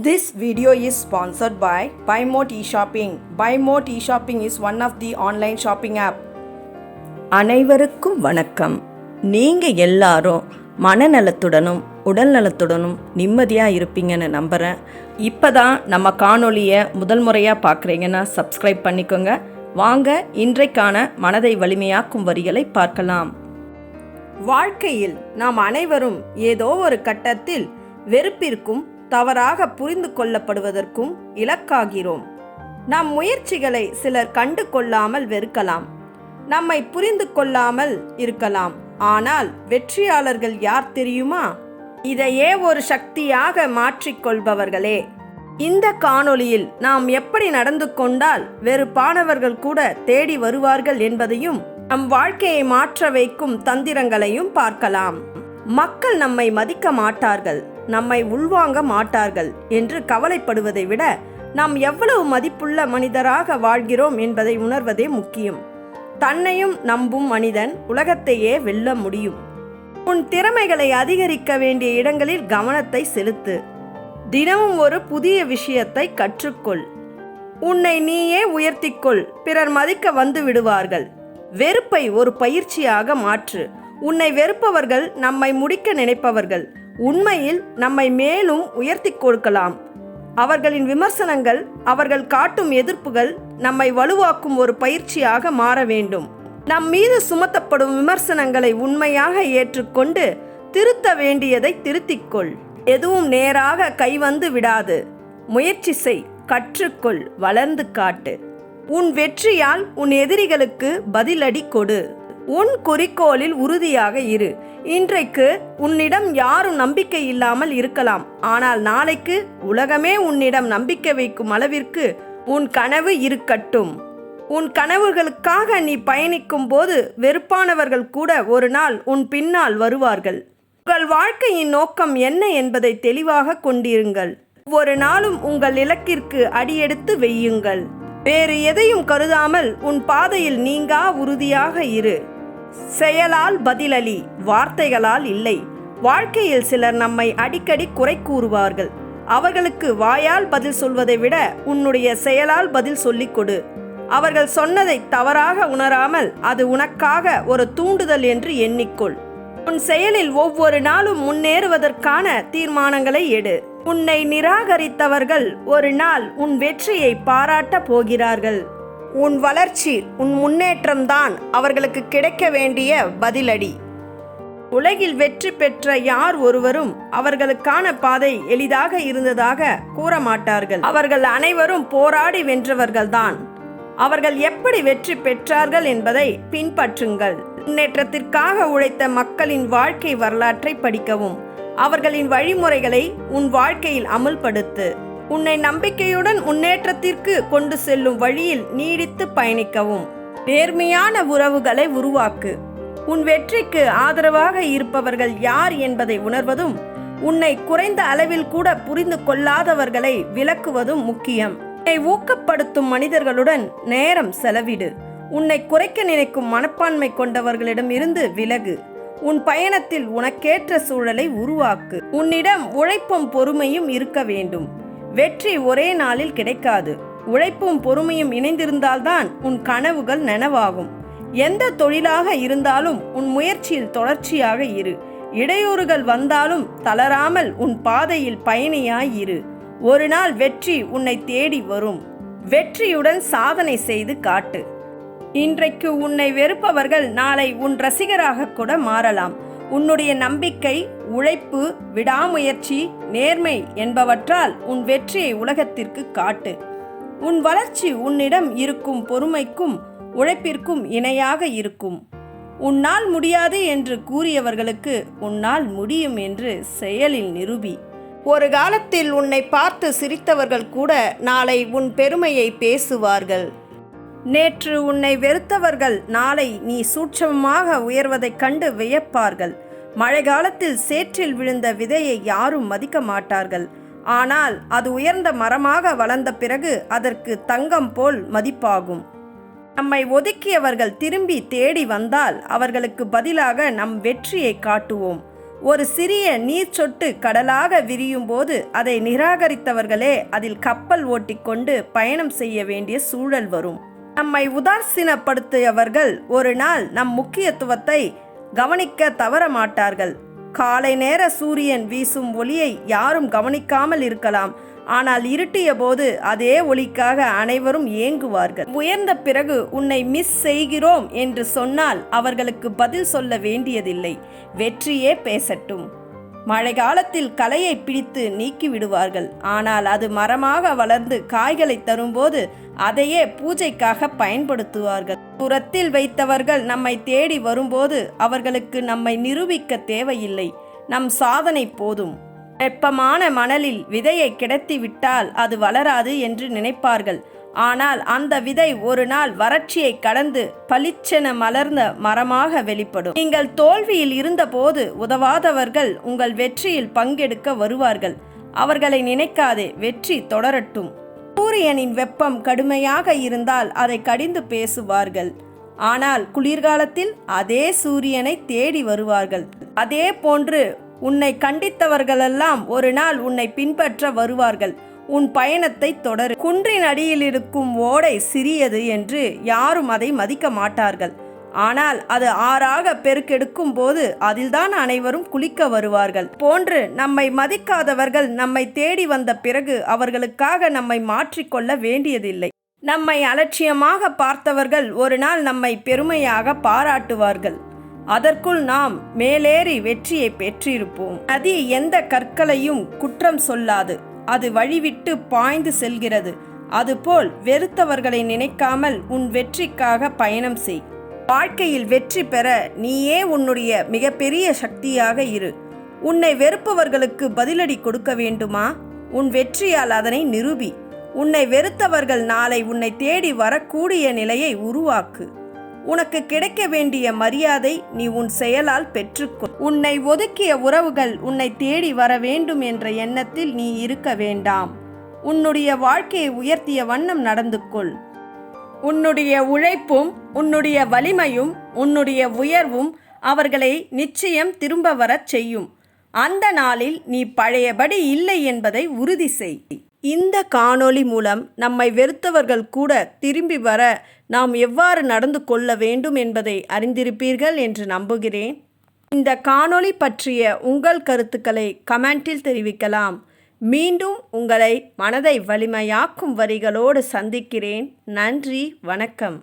This video is sponsored by BuyMote eShopping. BuyMote eShopping is one of the online shopping app. அனைவருக்கும் வணக்கம். நீங்கள் எல்லாரும் மனநலத்துடனும் உடல் நலத்துடனும் நிம்மதியாக இருப்பீங்கன்னு நம்புகிறேன். இப்போ தான் நம்ம காணொலியை முதல் முறையாக பார்க்குறீங்கன்னா சப்ஸ்கிரைப் பண்ணிக்கோங்க. வாங்க இன்றைக்கான மனதை வலிமையாக்கும் வரிகளை பார்க்கலாம். வாழ்க்கையில் நாம் அனைவரும் ஏதோ ஒரு கட்டத்தில் வெறுப்பிற்கும் தவறாக புரிந்து கொள்ளப்படுவதற்கும் இலக்காகிறோம். நம் முயற்சிகளை சிலர் கண்டு கொள்ளாமல் வெறுக்கலாம், நம்மை புரிந்து கொள்ளாமல் இருக்கலாம். ஆனால் வெற்றியாளர்கள் யார் தெரியுமா? இதையே ஒரு சக்தியாக மாற்றிக்கொள்பவர்களே. இந்த காணொளியில் நாம் எப்படி நடந்து கொண்டால் வெறுப்பானவர்கள் கூட தேடி வருவார்கள் என்பதையும் நம் வாழ்க்கையை மாற்ற வைக்கும் தந்திரங்களையும் பார்க்கலாம். மக்கள் நம்மை மதிக்க மாட்டார்கள், நம்மை உள்வாங்க மாட்டார்கள் என்று கவலைப்படுவதை விட நாம் எவ்வளவு மதிப்புள்ள மனிதராக வாழ்கிறோம் என்பதை உணர்வதே முக்கியம். தன்னையும் நம்பும் மனிதன் உலகத்தையே வெல்ல முடியும். உன் திறமைகளை அதிகரிக்க வேண்டிய இடங்களில் கவனத்தை செலுத்து. தினமும் ஒரு புதிய விஷயத்தை கற்றுக்கொள். உன்னை நீயே உயர்த்திக்கொள், பிறர் மதிக்க வந்து விடுவார்கள். வெறுப்பை ஒரு பயிற்சியாக மாற்று. உன்னை வெறுப்பவர்கள் நம்மை முடிக்க நினைப்பவர்கள். உண்மையில் நம்மை மேலும் உயர்த்தி கொடுக்கலாம். அவர்களின் விமர்சனங்கள், அவர்கள் காட்டும் எதிர்ப்புகள் நம்மை வலுவாக்கும் ஒரு பயிற்சியாக மாற வேண்டும். நம் மீது சுமத்தப்படும் விமர்சனங்களை உண்மையாக ஏற்றுக்கொண்டு திருத்த வேண்டியதை திருத்திக்கொள். எதுவும் நேராக கைவந்து விடாது. முயற்சி செய், கற்றுக்கொள், வளர்ந்து காட்டு. உன் வெற்றியால் உன் எதிரிகளுக்கு பதிலடி கொடு. உன் குறிக்கோளில் உறுதியாக இரு. இன்றைக்கு உன்னிடம் யாரும் நம்பிக்கை இல்லாமல் இருக்கலாம், ஆனால் நாளைக்கு உலகமே உன்னிடம் நம்பிக்கை வைக்கும் அளவிற்கு உன் கனவு இருக்கட்டும். உன் கனவுகளுக்காக நீ பயணிக்கும் போது வெறுப்பானவர்கள் கூட ஒரு நாள் உன் பின்னால் வருவார்கள். உங்கள் வாழ்க்கையின் நோக்கம் என்ன என்பதை தெளிவாக கொண்டிருங்கள். ஒவ்வொரு நாளும் உங்கள் இலக்கிற்கு அடியெடுத்து வையுங்கள். வேறு எதையும் கருதாமல் உன் பாதையில் நீங்கா உறுதியாக இரு. செயலால் பதிலளி, வார்த்தைகளால் இல்லை. வாழ்க்கையில் சிலர் நம்மை அடிக்கடி குறை கூறுவார்கள். அவர்களுக்கு வாயால் பதில் சொல்வதை விட உன்னுடைய செயலால் பதில் சொல்லிக் கொடு. அவர்கள் சொன்னதை தவறாக உணராமல் அது உனக்காக ஒரு தூண்டுதல் என்று எண்ணிக்கொள். உன் செயலில் ஒவ்வொரு நாளும் முன்னேறுவதற்கான தீர்மானங்களை எடு. உன்னை நிராகரித்தவர்கள் ஒரு நாள் உன் வெற்றியை பாராட்ட போகிறார்கள். உன் வளர்ச்சி, உன் முன்னேற்றம்தான் அவர்களுக்கு கிடைக்க வேண்டிய பதிலடி. உலகில் வெற்றி பெற்ற யார் ஒருவரும் அவர்களுக்கான பாதை எளிதாக இருந்ததாக கூற மாட்டார்கள். அவர்கள் அனைவரும் போராடி வென்றவர்கள்தான். அவர்கள் எப்படி வெற்றி பெற்றார்கள் என்பதை பின்பற்றுங்கள். முன்னேற்றத்திற்காக உழைத்த மக்களின் வாழ்க்கை வரலாற்றை படிக்கவும். அவர்களின் வழிமுறைகளை உன் வாழ்க்கையில் அமுல்படுத்து. உன்னை நம்பிக்கையுடன் முன்னேற்றத்திற்கு கொண்டு செல்லும் வழியில் நீடித்து பயணிக்கவும். நேர்மையான உறவுகளை உருவாக்கு. உன் வெற்றிக்கு ஆதரவாக இருப்பவர்கள் யார் என்பதை உணர்வதும் உன்னை குறைந்த அளவில் கூட புரிந்து கொள்ளாதவர்களை விலக்குவதும் முக்கியம். உன்னை ஊக்கப்படுத்தும் மனிதர்களுடன் நேரம் செலவிடு. உன்னை குறைக்க நினைக்கும் மனப்பான்மை கொண்டவர்களிடம் இருந்து விலகு. உன் பயணத்தில் உனக்கேற்ற சூழலை உருவாக்கு. உன்னிடம் உழைப்பும் பொறுமையும் இருக்க வேண்டும். வெற்றி ஒரே நாளில் கிடைக்காது. உழைப்பும் பொறுமையும் இணைந்திருந்தால்தான் உன் கனவுகள் நனவாகும். எந்த தொழிலாக இருந்தாலும் உன் முயற்சியில் தொடர்ச்சியாக இரு. இடையூறுகள் வந்தாலும் தளராமல் உன் பாதையில் பயணியாய் இரு. ஒரு நாள் வெற்றி உன்னை தேடி வரும். வெற்றியுடன் சாதனை செய்து காட்டு. இன்றைக்கு உன்னை வெறுப்பவர்கள் நாளை உன் ரசிகராக கூட மாறலாம். உன்னுடைய நம்பிக்கை, உழைப்பு, விடாமுயற்சி, நேர்மை என்பவற்றால் உன் வெற்றியை உலகத்திற்கு காட்டு. உன் வளர்ச்சி உன்னிடம் இருக்கும் பொறுமைக்கும் உழைப்பிற்கும் இணையாக இருக்கும். உன்னால் முடியாது என்று கூறியவர்களுக்கு உன்னால் முடியும் என்று செயலில் நிரூபி. ஒரு காலத்தில் உன்னை பார்த்து சிரித்தவர்கள் கூட நாளை உன் பெருமையை பேசுவார்கள். நேற்று உன்னை வெறுத்தவர்கள் நாளை நீ சூட்சமமாக உயர்வதைக் கண்டு வியப்பார்கள். மழை காலத்தில் சேற்றில் விழுந்த விதையை யாரும் மதிக்க மாட்டார்கள். ஆனால் அது உயர்ந்த மரமாக வளர்ந்த பிறகு அதற்கு தங்கம் போல் மதிப்பாகும். நம்மை ஒதுக்கியவர்கள் திரும்பி தேடி வந்தால் அவர்களுக்கு பதிலாக நம் வெற்றியை காட்டுவோம். ஒரு சிறிய நீர் சொட்டு கடலாக விரியும் போது அதை நிராகரித்தவர்களே அதில் கப்பல் ஓட்டிக்கொண்டு பயணம் செய்ய வேண்டிய சூழல் வரும். நம்மை உதாசீனப்படுத்தியவர்கள் ஒரு நாள் நம் முக்கியத்துவத்தை கவனிக்க தவற மாட்டார்கள். காலை நேர சூரியன் வீசும் ஒளியை யாரும் கவனிக்காமல் இருக்கலாம். ஆனால் இருட்டிய போது அதே ஒளிக்காக அனைவரும் ஏங்குவார்கள். உயர்ந்த பிறகு உன்னை மிஸ் செய்கிறோம் என்று சொன்னால் அவர்களுக்கு பதில் சொல்ல வேண்டியதில்லை. வெற்றியே பேசட்டும். மழை காலத்தில் களையை பிடித்து நீக்கி விடுவார்கள். ஆனால் அது மரமாக வளர்ந்து காய்களை தரும்போது அதையே பூஜைக்காக பயன்படுத்துவார்கள். தூரத்தில் வைத்தவர்கள் நம்மை தேடி வரும்போது அவர்களுக்கு நம்மை நிரூபிக்க தேவையில்லை. நம் சாதனை போதும். வெப்பமான மணலில் விதையை கிடத்திவிட்டால் அது வளராது என்று நினைப்பார்கள். ஆனால் அந்த விதை ஒரு நாள் வறட்சியை கடந்து பளிச்சென மலர்ந்த மரமாக வெளிப்படும். நீங்கள் தோல்வியில் இருந்தபோது உதவாதவர்கள் உங்கள் வெற்றியில் பங்கெடுக்க வருவார்கள். அவர்களை நினைக்காதே, வெற்றி தொடரட்டும். சூரியனின் வெப்பம் கடுமையாக இருந்தால் அதை கடிந்து பேசுவார்கள். ஆனால் குளிர்காலத்தில் அதே சூரியனை தேடி வருவார்கள். அதே போன்று உன்னை கண்டித்தவர்களெல்லாம் ஒரு நாள் உன்னை பின்பற்ற வருவார்கள். உன் பயணத்தை தொடரு. குன்றின் அடியில் இருக்கும் ஓடை சிறியது என்று யாரும் அதை மதிக்க மாட்டார்கள். ஆனால் அது ஆறாக பெருக்கெடுக்கும் போது அதில்தான் அனைவரும் குளிக்க வருவார்கள். போன்று நம்மை மதிக்காதவர்கள் நம்மை தேடி வந்த பிறகு அவர்களுக்காக நம்மை மாற்றிக்கொள்ள வேண்டியதில்லை. நம்மை அலட்சியமாக பார்த்தவர்கள் ஒரு நாள் நம்மை பெருமையாக பாராட்டுவார்கள். அதற்குள் நாம் மேலேறி வெற்றியை பெற்றிருப்போம். நதி எந்த கற்களையும் குற்றம் சொல்லாது. அது வழிவிட்டு பாய்ந்து செல்கிறது. அதுபோல் வெறுத்தவர்களை நினைக்காமல் உன் வெற்றிக்காக பயணம் செய். வாழ்க்கையில் வெற்றி பெற நீயே உன்னுடைய மிகப்பெரிய சக்தியாக இரு. உன்னை வெறுப்பவர்களுக்கு பதிலடி கொடுக்க வேண்டுமா? உன் வெற்றியால் அதனை நிரூபி. உன்னை வெறுத்தவர்கள் நாளை உன்னை தேடி வரக்கூடிய நிலையை உருவாக்கு. உனக்கு கிடைக்க வேண்டிய மரியாதை நீ உன் செயலால் பெற்றுக்கொள். உன்னை ஒதுக்கிய உறவுகள் உன்னை தேடி வர வேண்டும் என்ற எண்ணத்தில் நீ இருக்க வேண்டாம். உன்னுடைய வாழ்க்கையை உயர்த்திய வண்ணம் நடந்து கொள். உன்னுடைய உழைப்பும் உன்னுடைய வலிமையும் உன்னுடைய உயர்வும் அவர்களை நிச்சயம் திரும்ப வரச் செய்யும். அந்த நாளில் நீ பழையபடி இல்லை என்பதை உறுதி செய். இந்த காணொளி மூலம் நம்மை வெறுத்தவர்கள் கூட திரும்பி வர நாம் எவ்வாறு நடந்து கொள்ள வேண்டும் என்பதை அறிந்திருப்பீர்கள் என்று நம்புகிறேன். இந்த காணொளி பற்றிய உங்கள் கருத்துக்களை கமெண்டில் தெரிவிக்கலாம். மீண்டும் உங்களை மனதை வலிமையாக்கும் வரிகளோடு சந்திக்கிறேன். நன்றி, வணக்கம்.